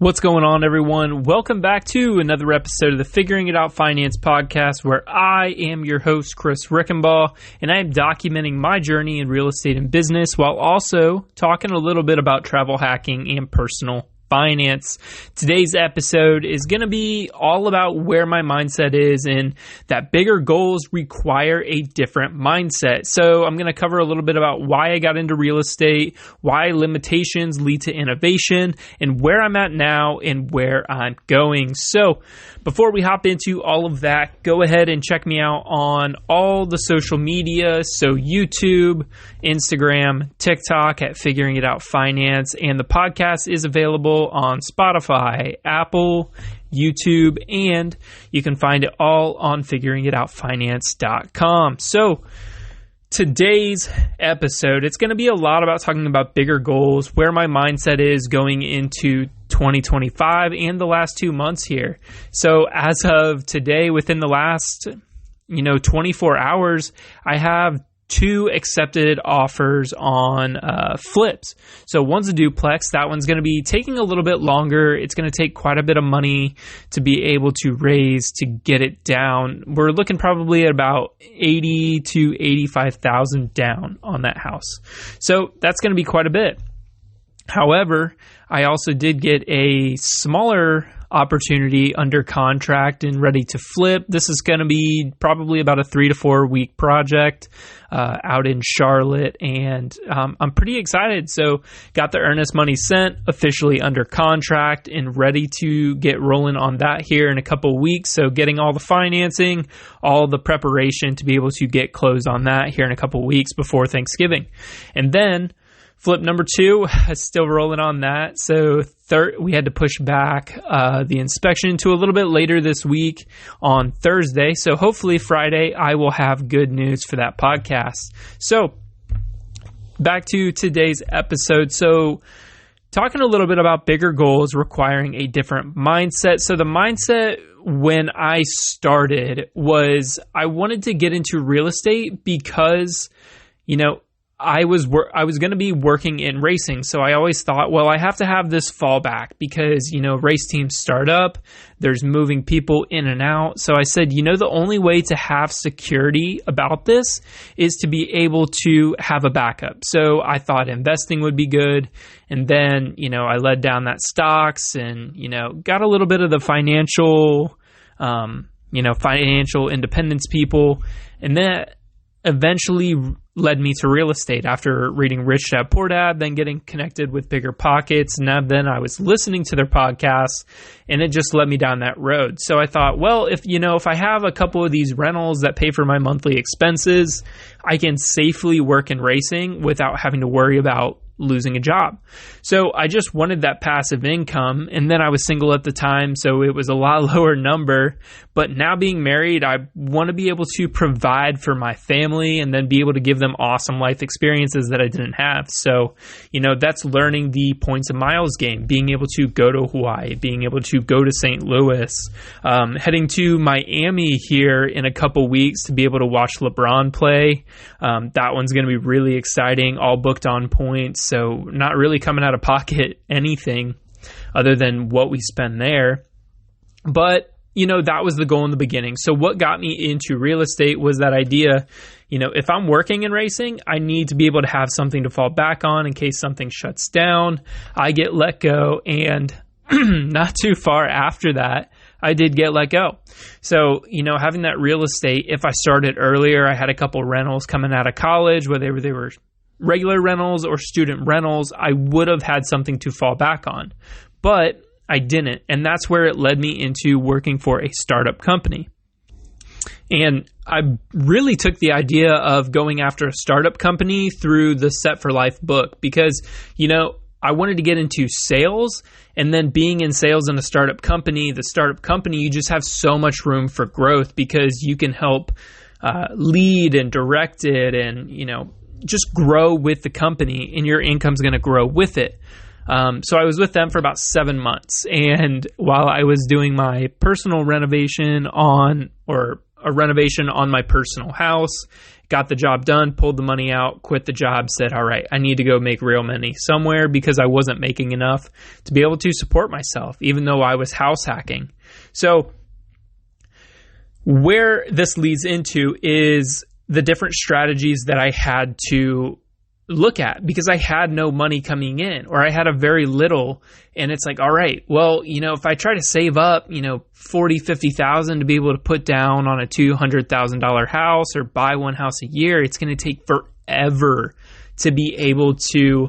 What's going on, everyone? Welcome back to another episode of the Figuring It Out Finance podcast, where I am your host, Chris Rickenbaugh, and I am documenting my journey in real estate and business while also talking a little bit about travel hacking and personal finance. Today's episode is going to be all about where my mindset is and that bigger goals require a different mindset. So I'm going to cover a little bit about why I got into real estate, why limitations lead to innovation, and where I'm at now and where I'm going. So before we hop into all of that, go ahead and check me out on all the social media. So YouTube, Instagram, TikTok at Figuring It Out Finance, and the podcast is available on Spotify, Apple, YouTube, and you can find it all on figuringitoutfinance.com. So today's episode, it's going to be a lot about talking about bigger goals, where my mindset is going into 2025 and the last 2 months here. So as of today, within the last 24 hours, I have 2 accepted offers on flips. So one's a duplex. That one's going to be taking a little bit longer. It's going to take quite a bit of money to be able to raise to get it down. We're looking probably at about $80,000 to $85,000 down on that house. So that's going to be quite a bit. However, I also did get a smaller opportunity under contract and ready to flip. This is going to be probably about a 3 to 4 week project out in Charlotte, and I'm pretty excited. So got the earnest money sent, officially under contract, and ready to get rolling on that here in a couple weeks. So getting all the financing, all the preparation to be able to get closed on that here in a couple weeks before Thanksgiving. And then flip number 2, still rolling on that. So we had to push back the inspection to a little bit later this week on Thursday. So hopefully Friday I will have good news for that podcast. So back to today's episode. So talking a little bit about bigger goals requiring a different mindset. So the mindset when I started was I wanted to get into real estate because, I was going to be working in racing. So I always thought, well, I have to have this fallback because, race teams start up, there's moving people in and out. So I said, the only way to have security about this is to be able to have a backup. So I thought investing would be good. And then, I led down that stocks and, got a little bit of the financial independence people. And then eventually led me to real estate after reading Rich Dad Poor Dad, then getting connected with Bigger Pockets. And then I was listening to their podcasts and it just led me down that road. So I thought, well, if I have a couple of these rentals that pay for my monthly expenses, I can safely work in racing without having to worry about losing a job. So I just wanted that passive income. And then I was single at the time, so it was a lot lower number. But now being married, I want to be able to provide for my family and then be able to give them awesome life experiences that I didn't have. So, that's learning the points and miles game, being able to go to Hawaii, being able to go to St. Louis, heading to Miami here in a couple weeks to be able to watch LeBron play. That one's going to be really exciting, all booked on points. So not really coming out of pocket anything other than what we spend there. But, that was the goal in the beginning. So what got me into real estate was that idea, if I'm working in racing, I need to be able to have something to fall back on in case something shuts down, I get let go. And not too far after that, I did get let go. So, having that real estate, if I started earlier, I had a couple rentals coming out of college, whether they were regular rentals or student rentals, I would have had something to fall back on, but I didn't. And that's where it led me into working for a startup company. And I really took the idea of going after a startup company through the Set for Life book because, I wanted to get into sales, and then being in sales in the startup company, you just have so much room for growth because you can help lead and direct it and, just grow with the company, and your income's going to grow with it. So I was with them for about 7 months. And while I was doing my personal renovation on my personal house got the job done, pulled the money out, quit the job, said, all right, I need to go make real money somewhere because I wasn't making enough to be able to support myself, even though I was house hacking. So where this leads into is the different strategies that I had to look at because I had no money coming in, or I had a very little. And it's like, all right, well, if I try to save up, 40, 50,000 to be able to put down on a $200,000 house or buy one house a year, it's going to take forever to be able to,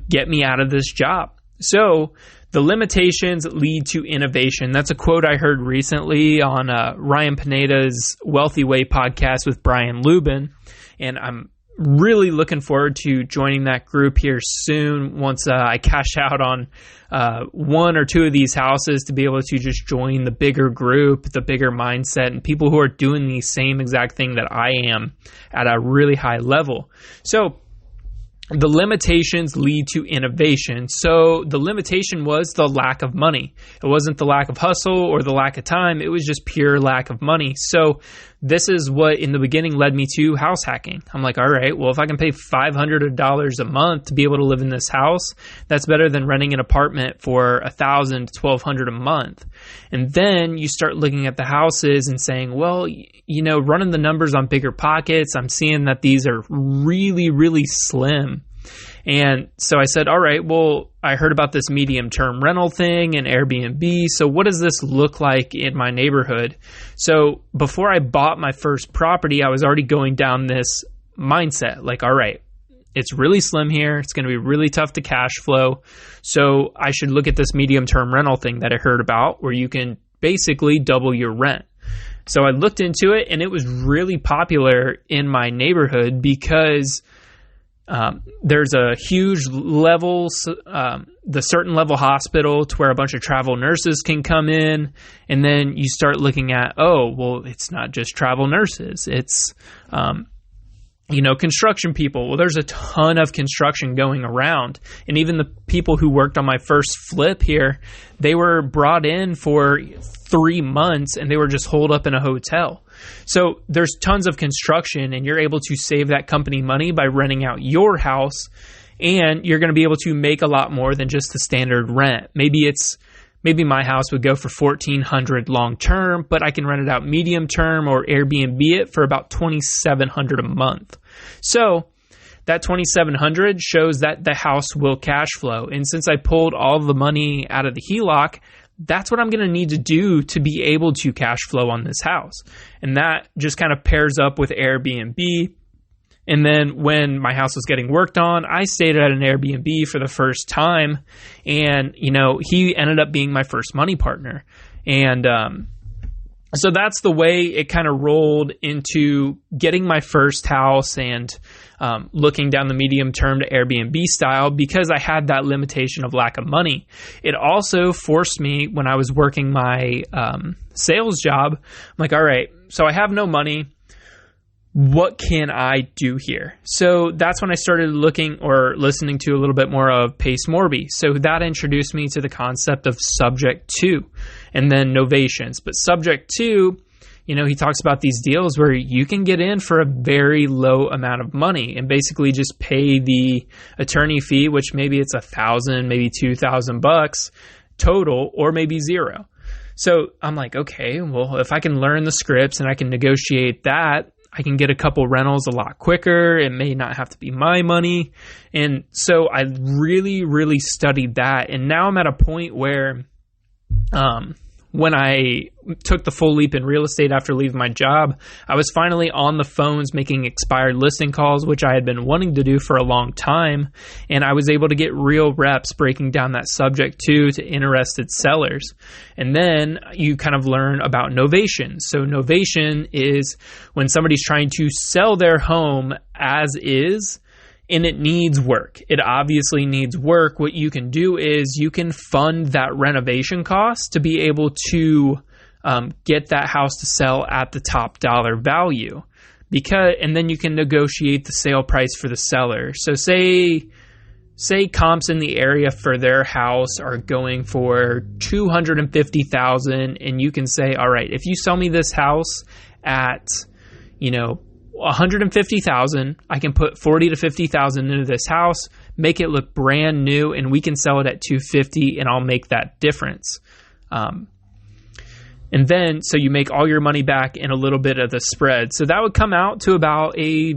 get me out of this job. So the limitations lead to innovation. That's a quote I heard recently on Ryan Pineda's Wealthy Way podcast with Brian Lubin. And I'm really looking forward to joining that group here soon once I cash out on one or two of these houses to be able to just join the bigger group, the bigger mindset, and people who are doing the same exact thing that I am at a really high level. So the limitations lead to innovation. So the limitation was the lack of money. It wasn't the lack of hustle or the lack of time. It was just pure lack of money. So this is what in the beginning led me to house hacking. I'm like, all right, well, if I can pay $500 a month to be able to live in this house, that's better than renting an apartment for $1,000 to $1,200 a month. And then you start looking at the houses and saying, well, running the numbers on Bigger Pockets, I'm seeing that these are really, really slim. And so I said, all right, well, I heard about this medium-term rental thing and Airbnb. So what does this look like in my neighborhood? So before I bought my first property, I was already going down this mindset. Like, all right, it's really slim here. It's going to be really tough to cash flow. So I should look at this medium-term rental thing that I heard about where you can basically double your rent. So I looked into it, and it was really popular in my neighborhood because there's a huge level, the certain level hospital to where a bunch of travel nurses can come in. And then you start looking at, oh, well, it's not just travel nurses. It's, construction people. Well, there's a ton of construction going around. And even the people who worked on my first flip here, they were brought in for 3 months and they were just holed up in a hotel. So there's tons of construction, and you're able to save that company money by renting out your house, and you're going to be able to make a lot more than just the standard rent. Maybe my house would go for $1,400 long term, but I can rent it out medium term or Airbnb it for about $2,700 a month. So that $2,700 shows that the house will cash flow. And since I pulled all the money out of the HELOC, that's what I'm going to need to do to be able to cash flow on this house. And that just kind of pairs up with Airbnb. And then when my house was getting worked on, I stayed at an Airbnb for the first time. And, he ended up being my first money partner. And so that's the way it kind of rolled into getting my first house and looking down the medium term to Airbnb style because I had that limitation of lack of money. It also forced me when I was working my sales job. I'm like, all right, so I have no money. What can I do here? So that's when I started looking or listening to a little bit more of Pace Morby. So that introduced me to the concept of subject to and then novations. But subject to, he talks about these deals where you can get in for a very low amount of money and basically just pay the attorney fee, which maybe it's $1,000, maybe $2,000 total, or maybe zero. So I'm like, okay, well, if I can learn the scripts and I can negotiate that, I can get a couple rentals a lot quicker. It may not have to be my money. And so I really, really studied that. And now I'm at a point where when I took the full leap in real estate after leaving my job, I was finally on the phones making expired listing calls, which I had been wanting to do for a long time. And I was able to get real reps breaking down that subject to interested sellers. And then you kind of learn about novation. So novation is when somebody's trying to sell their home as is, and it needs work. It obviously needs work. What you can do is you can fund that renovation cost to be able to get that house to sell at the top dollar value. And then you can negotiate the sale price for the seller. So say comps in the area for their house are going for $250,000, and you can say, all right, if you sell me this house at, $150,000, I can put $40,000 to $50,000 into this house, make it look brand new, and we can sell it at $250,000, and I'll make that difference. And then, so you make all your money back and a little bit of the spread. So that would come out to about a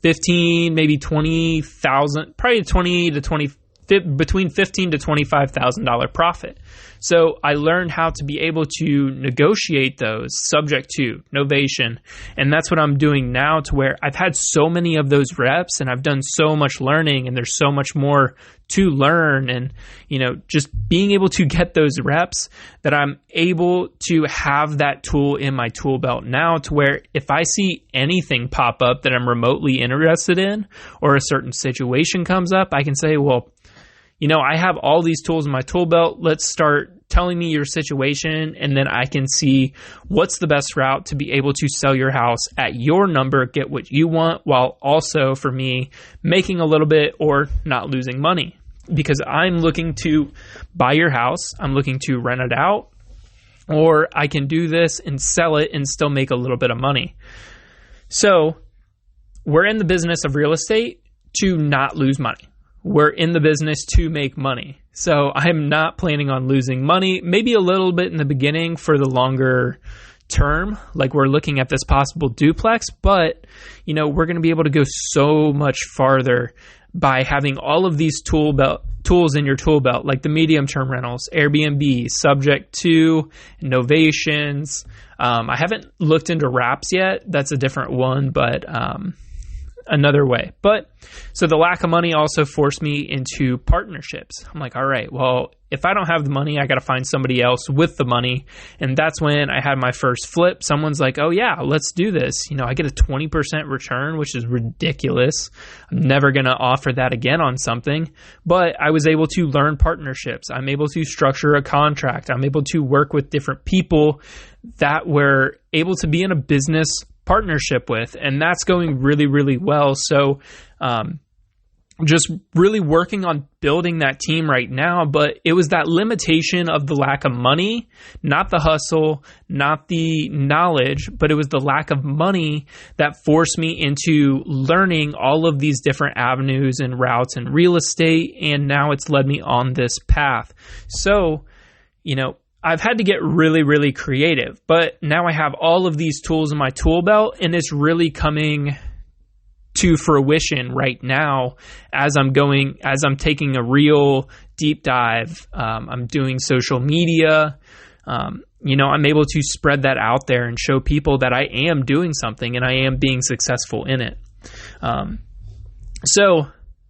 15, maybe 20,000, probably 20 to 20, between $15,000 to $25,000 profit. So I learned how to be able to negotiate those subject to novation. And that's what I'm doing now, to where I've had so many of those reps and I've done so much learning, and there's so much more to learn. And, just being able to get those reps, that I'm able to have that tool in my tool belt now, to where if I see anything pop up that I'm remotely interested in, or a certain situation comes up, I can say, well, I have all these tools in my tool belt. Let's start telling me your situation, and then I can see what's the best route to be able to sell your house at your number, get what you want, while also, for me, making a little bit or not losing money. Because I'm looking to buy your house, I'm looking to rent it out, or I can do this and sell it and still make a little bit of money. So we're in the business of real estate to not lose money. We're in the business to make money. So I'm not planning on losing money, maybe a little bit in the beginning for the longer term, like we're looking at this possible duplex, but we're going to be able to go so much farther by having all of these tools in your tool belt, like the medium term rentals, Airbnb, subject to novations. I haven't looked into wraps yet. That's a different one, but another way. But so the lack of money also forced me into partnerships. I'm like, all right, well, if I don't have the money, I got to find somebody else with the money. And that's when I had my first flip. Someone's like, oh yeah, let's do this. I get a 20% return, which is ridiculous. I'm never going to offer that again on something, but I was able to learn partnerships. I'm able to structure a contract. I'm able to work with different people that we're able to be in a business partnership with, and that's going really, really well. So just really working on building that team right now, but it was that limitation of the lack of money, not the hustle, not the knowledge, but it was the lack of money that forced me into learning all of these different avenues and routes in real estate, and now it's led me on this path. So, I've had to get really, really creative, but now I have all of these tools in my tool belt, and it's really coming to fruition right now as I'm taking a real deep dive. I'm doing social media. I'm able to spread that out there and show people that I am doing something and I am being successful in it. So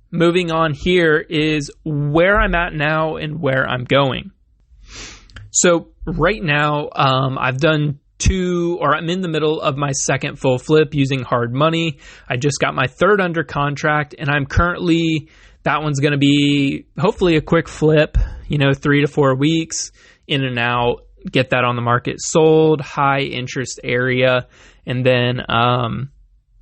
moving on here is where I'm at now and where I'm going. So right now, I've done I'm in the middle of my second full flip using hard money. I just got my third under contract, and I'm currently, that one's going to be hopefully a quick flip, 3 to 4 weeks in and out, get that on the market sold, high interest area. And then,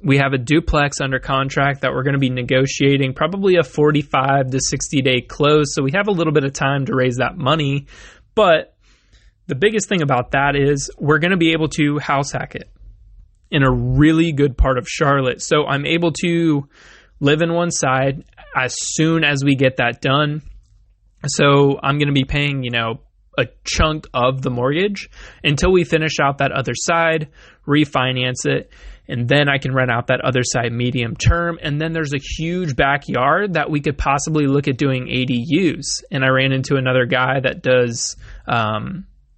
we have a duplex under contract that we're going to be negotiating, probably a 45 to 60 day close. So we have a little bit of time to raise that money, but the biggest thing about that is we're going to be able to house hack it in a really good part of Charlotte. So I'm able to live in one side as soon as we get that done. So I'm going to be paying, a chunk of the mortgage until we finish out that other side, refinance it, and then I can rent out that other side medium term. And then there's a huge backyard that we could possibly look at doing ADUs. And I ran into another guy that does,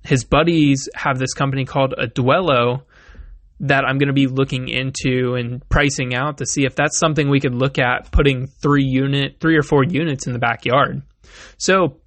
his buddies have this company called Aduelo that I'm going to be looking into and pricing out to see if that's something we could look at, putting 3 or 4 units in the backyard. So,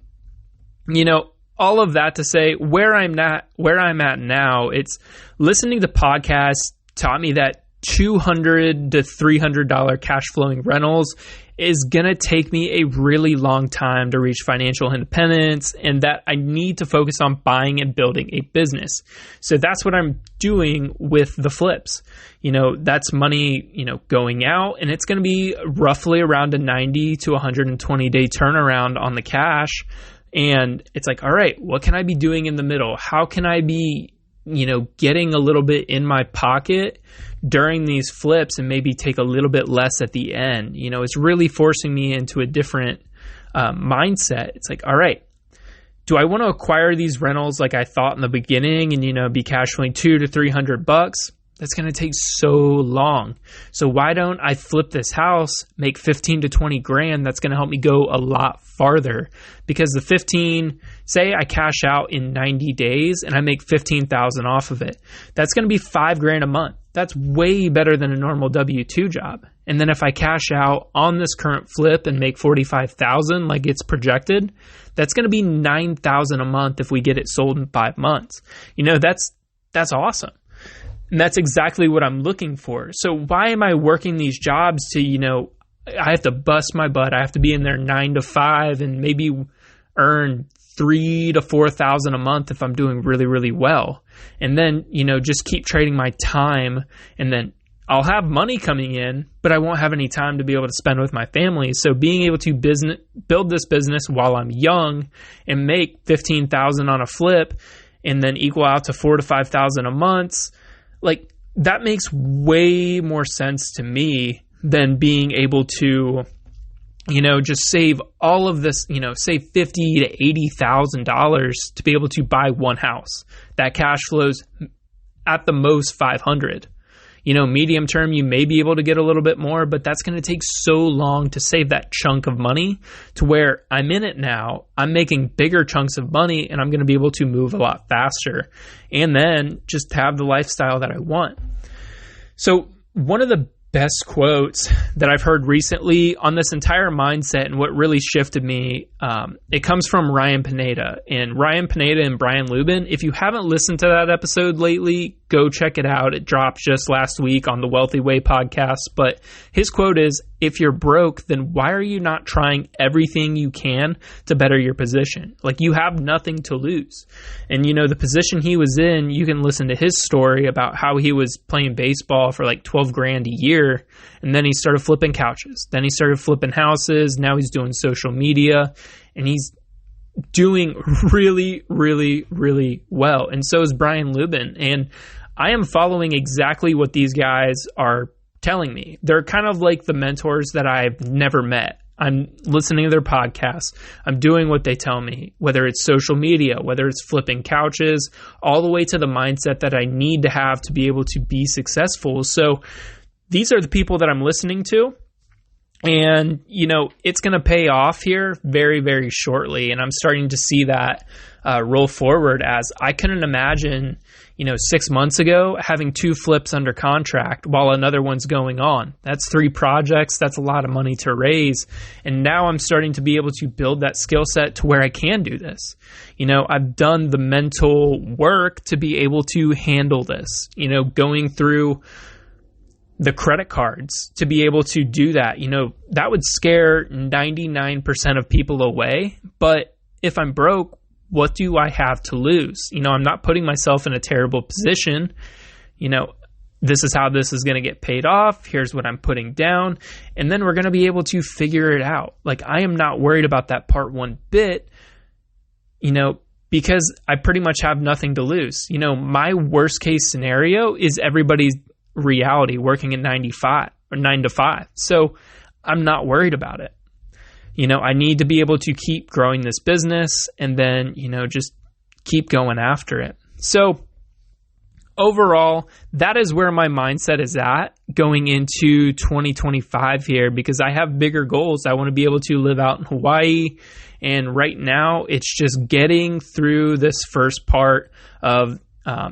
all of that to say where I'm at now, it's listening to podcasts taught me that $200 to $300 cash flowing rentals is going to take me a really long time to reach financial independence, and that I need to focus on buying and building a business. So that's what I'm doing with the flips. That's money, going out, and it's going to be roughly around a 90 to 120 day turnaround on the cash. And it's like, all right, what can I be doing in the middle? How can I be, getting a little bit in my pocket during these flips and maybe take a little bit less at the end. You know, it's really forcing me into a different mindset. It's like, all right, do I want to acquire these rentals like I thought in the beginning and, you know, be cash flowing $200 to $300? That's going to take so long. So why don't I flip this house, make 15 to 20 grand? That's going to help me go a lot farther, because the 15, say I cash out in 90 days and I make 15,000 off of it. That's going to be $5,000 a month. That's way better than a normal W-2 job. And then if I cash out on this current flip and make 45,000 like it's projected, that's going to be 9,000 a month if we get it sold in 5 months. You know, that's awesome. And that's exactly what I'm looking for. So why am I working these jobs to, you know, I have to bust my butt. I have to be in there 9 to 5 and maybe earn 3,000 to 4,000 a month if I'm doing really, really well. And then, you know, just keep trading my time, and then I'll have money coming in, but I won't have any time to be able to spend with my family. So being able to build this business while I'm young and make 15,000 on a flip and then equal out to 4,000 to 5,000 a month, like, that makes way more sense to me than being able to, you know, just save all of this, you know, save $50,000 to $80,000 to be able to buy one house that cash flows at the most 500. You know, medium term, you may be able to get a little bit more, but that's going to take so long to save that chunk of money to where I'm in it now. I'm making bigger chunks of money and I'm going to be able to move a lot faster and then just have the lifestyle that I want. So one of the best quotes that I've heard recently on this entire mindset and what really shifted me, it comes from Ryan Pineda. And Ryan Pineda and Brian Lubin, if you haven't listened to that episode lately, go check it out. It dropped just last week on the Wealthy Way podcast. But his quote is, if you're broke, then why are you not trying everything you can to better your position? Like, you have nothing to lose. And, you know, the position he was in, you can listen to his story about how he was playing baseball for like 12 grand a year. And then he started flipping couches. Then he started flipping houses. Now he's doing social media and he's doing really, really, really well. And so is Brian Lubin. And I am following exactly what these guys are telling me. They're kind of like the mentors that I've never met. I'm listening to their podcasts. I'm doing what they tell me, whether it's social media, whether it's flipping couches, all the way to the mindset that I need to have to be able to be successful. So these are the people that I'm listening to. And, you know, it's going to pay off here very, very shortly. And I'm starting to see that roll forward, as I couldn't imagine, you know, 6 months ago having 2 flips under contract while another one's going on. That's 3 projects. That's a lot of money to raise. And now I'm starting to be able to build that skill set to where I can do this. You know, I've done the mental work to be able to handle this, you know, going through the credit cards to be able to do that. You know, that would scare 99% of people away. But if I'm broke, what do I have to lose? You know, I'm not putting myself in a terrible position. You know, this is how this is going to get paid off. Here's what I'm putting down. And then we're going to be able to figure it out. Like, I am not worried about that part one bit, you know, because I pretty much have nothing to lose. You know, my worst case scenario is everybody's reality, working at 9 to 5. So I'm not worried about it. You know, I need to be able to keep growing this business and then, you know, just keep going after it. So overall, that is where my mindset is at going into 2025 here, because I have bigger goals. I want to be able to live out in Hawaii. And right now it's just getting through this first part of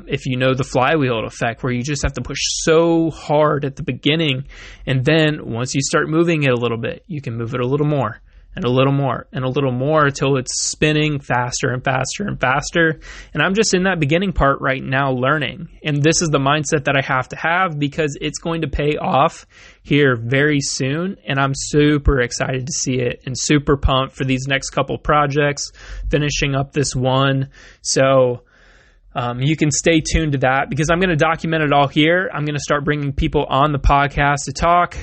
if you know the flywheel effect, where you just have to push so hard at the beginning. And then once you start moving it a little bit, you can move it a little more and a little more and a little more until it's spinning faster and faster and faster. And I'm just in that beginning part right now learning. And this is the mindset that I have to have, because it's going to pay off here very soon. And I'm super excited to see it and super pumped for these next couple projects, finishing up this one. So you can stay tuned to that, because I'm going to document it all here. I'm going to start bringing people on the podcast to talk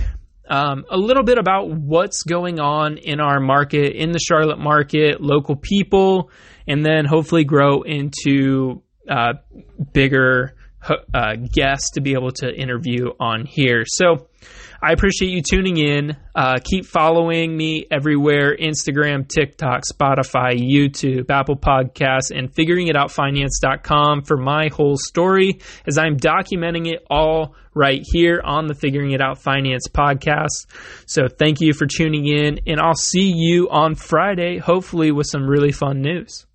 a little bit about what's going on in our market, in the Charlotte market, local people, and then hopefully grow into bigger guests to be able to interview on here. So I appreciate you tuning in. Keep following me everywhere: Instagram, TikTok, Spotify, YouTube, Apple Podcasts, and figuringitoutfinance.com for my whole story, as I'm documenting it all right here on the Figuring It Out Finance podcast. So thank you for tuning in, and I'll see you on Friday, hopefully with some really fun news.